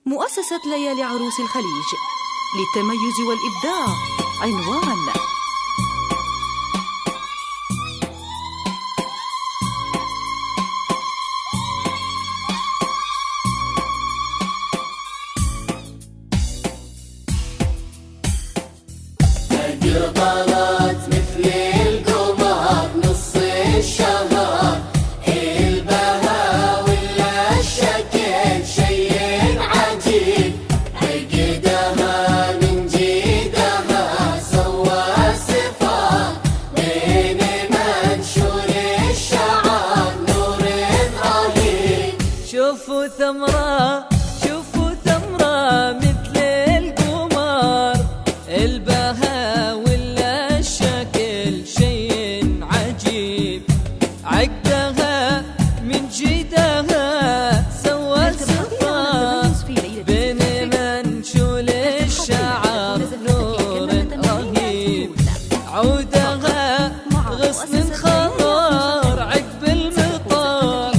مؤسسة ليالي عروس الخليج للتميز والإبداع. عنوان: طلعت مثل القمر نص الشهر، البها ولا الشكل شيء عجيب، عقدها من جيدها سوى الصفات، بين منشور الشعر نور رهيب. شوفوا ثمرة مثل القمر، البها ولا الشكل شيء عجيب، عقدها من جيدها سوى الصفات، بين منشول الشعر نور رهيب، عودها غصن خضر عقب المطر،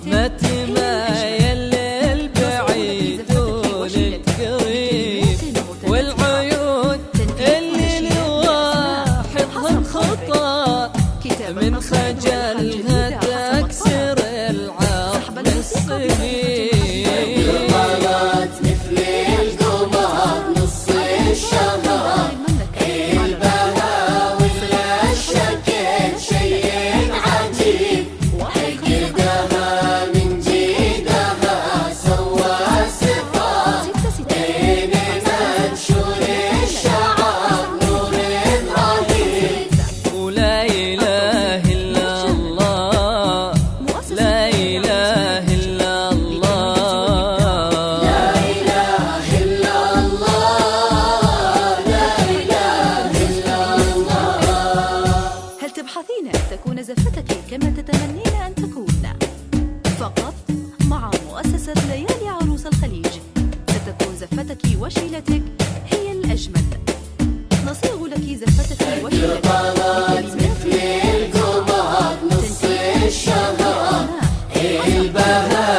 ما تمايل للبعيد وللقريب، والعيون اللي لواحظها خطر، من خجلها تكسر العظم الصغير. طلعت مثل القمر نص الشهر، البها ولا الشكل شيء عجيب، عقدها من جيدها سوى الصفات، بين منشور الشعر نور رهيب. ولا إله إلا الله، لا إله إلا الله، لا إله إلا الله، لا إله إلا الله. هل تبحثين أن تكون زفتك كما تتمنين أن تكون؟ فقط مع مؤسسة ليالي عروس الخليج ستكون زفتك وشيلتك هي الأجمل. نصيغ لك زفتك وشيلتك طلعت مثل القمر نص الشهر، البها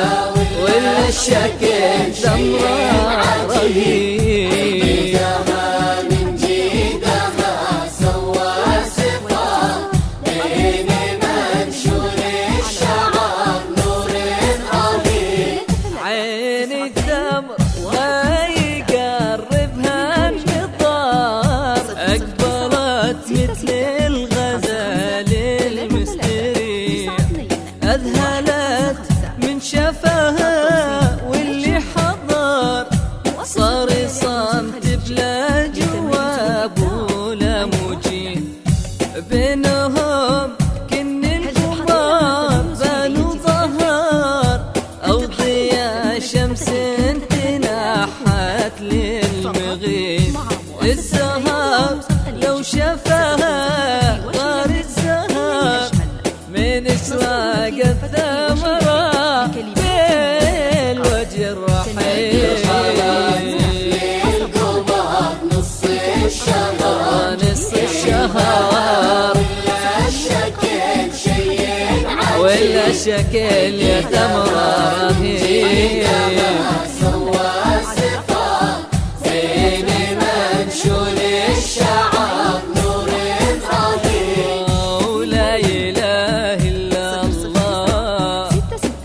ولا الشكل ثمرة رهيب، عقدها من جيدها سوى الصفات، بين منشور الشعر نور رهيب. عين الثمر ويقربها النظار، أقبلت مثل الغزال المستريح، أذهلت من شفاها واللي حضر، صار صمت بلا جواب ولا مجيب، بينهم كن القمر بانوا ظهر، أو ضياء شمس تنحت للمغيب، الزهر لو شفاها غار الزهر، من إشراق الثمرة بالوجه الرحيم. القمر نص الشهر، نص الشهر ولا الشكل شيء عجيب، ولا شكل يا ثمرة رهيب، سوى الصفات، بين منشور الشعر نور رهيب. ولا إله إلا الله،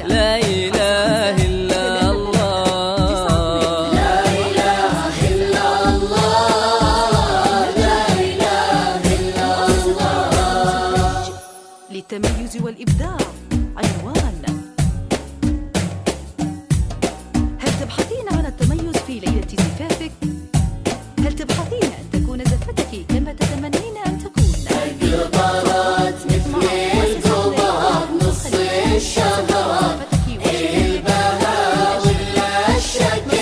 لا إله إلا الله، لا إله إلا الله، لا إله إلا الله. للتميز والإبداع. عنوان: هل تبحثين عن التميز في ليلة زفافك؟ هل تبحثين أن تكون زفتك كما تتمنين أن تكون؟ طلعت مثل القمر نص الشهر، البها ولا الشكل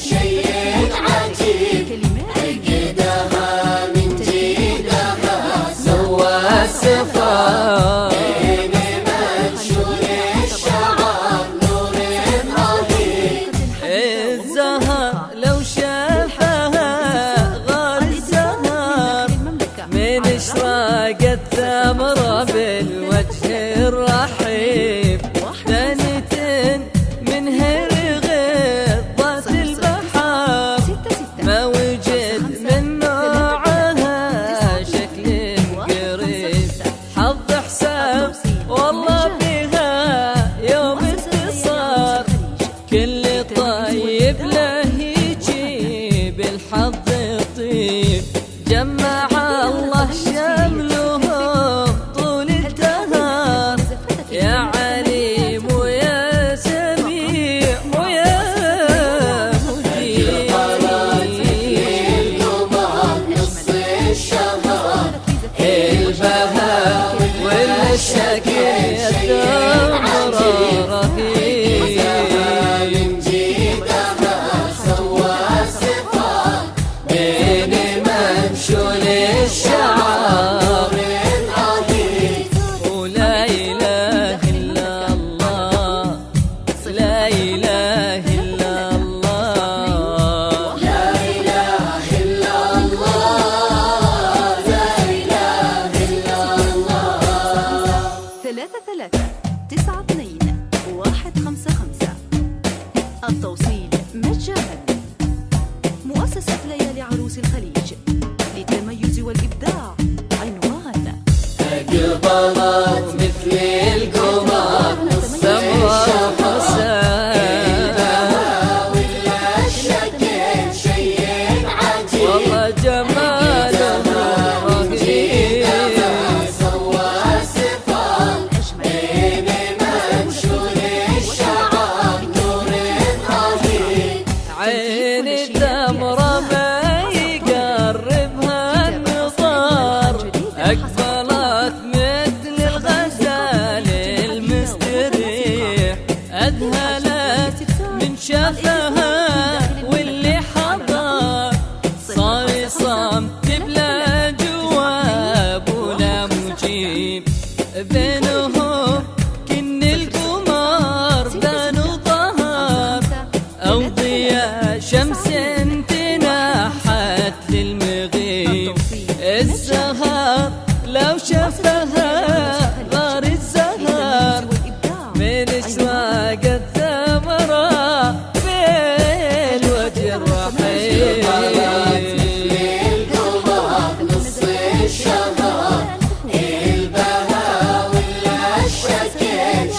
شيء عجيب، عقدها من جيدها سوى الصفات، بين منشور الشعر نور رهيب. الزهر لو شافها غار الزهر، من إشراق الثمرة بالوجه الرحيب، دنية من هرغ ضات الباب، طيب له يجيب الحظ طيب، جمع الله شملهم طول الدهر، يا عليم ويا سميع ويا مجيب. البهاء والشكي الثمر رهيب، بين منشول الشعر ولا إله إلا الله، لا إله إلا الله، لا إله إلا الله، لا إله إلا الله. 33 92 155. التوصيل مجانا. مؤسسة ليالي عروس الخليج للتميز والإبداع. عنوان أقبلت مثل القمر نص الشهر، ولا شكل شيء عجيب، والله جماله رهيب، سوى صفات بين منشور الشعر نور رهيب. عين التمرة ما يقربها النظار، أقبلت مثل الغزال المستريح، أذهلت من شافها واللي حضر، صار صمت بلا جواب ولا مجيب، بينهم كن القمر بان ظهر، أو ضياء شمس تنحت للمغيب، الزهر لو شافها غار الزهر، من اشواق الثمرة بالوجه الرحيم. القمر نص الشهر، البهاء ولا شكل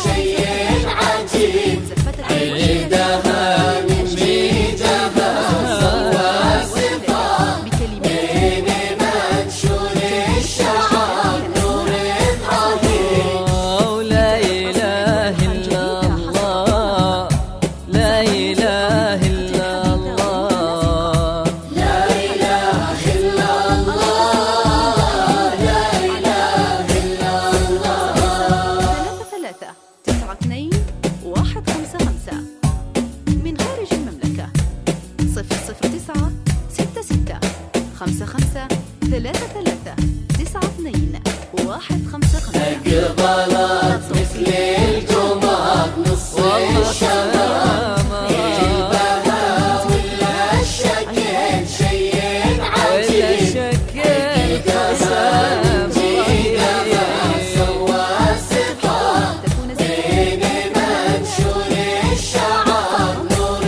شيء عجيب، عيدها من ميدها سوى صفات بين منشور الشعر نور رهيب. لا إله إلا الله، لا إله إلا الله، لا إله إلا الله، لا إله إلا الله. 33 92 155. من خارج المملكة 009 66 55 33 92 155. أقبلت مثل القمر نص الشهر، البهاء ولا شكل شيء ولا عجيب، شكل قسم رهيب، سوى صفات بين منشور الشعر نور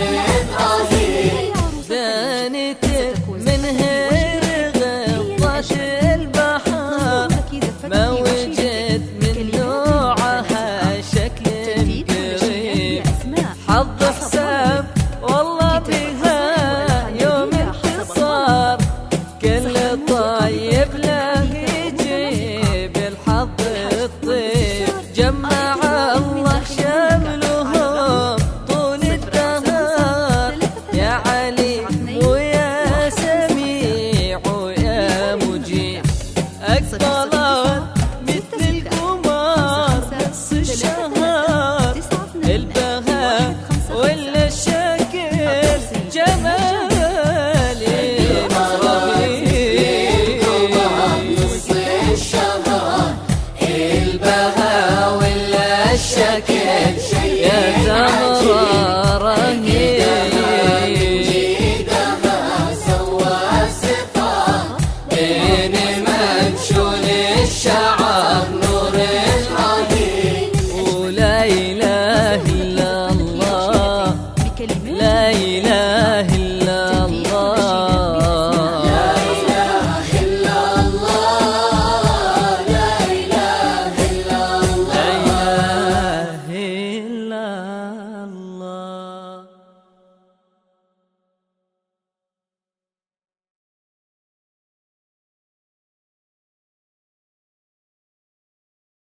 رهيب. دانت منها غطت البحر، ما وجد من نوعها شكل قريب، حظ حساب والله بها يوم انتصار، كل طيب له يجيب الحظ الطيب، جمع الله شملهم طول الدهر، يا عليم ويا سميع ويا مجيب، أقبلت مثل القمر نص الشهر، البهاء ولا الشكل جمالي رهيب، نص الشهر، البهاء ولا الشكل يا تمر رهيب، جيدها سوى صفات بين منشور الشعر نور رهيب. ولا إله إلا الله، لا إله إلا الله، لا إله إلا الله، لا إله إلا الله. لا إله إلا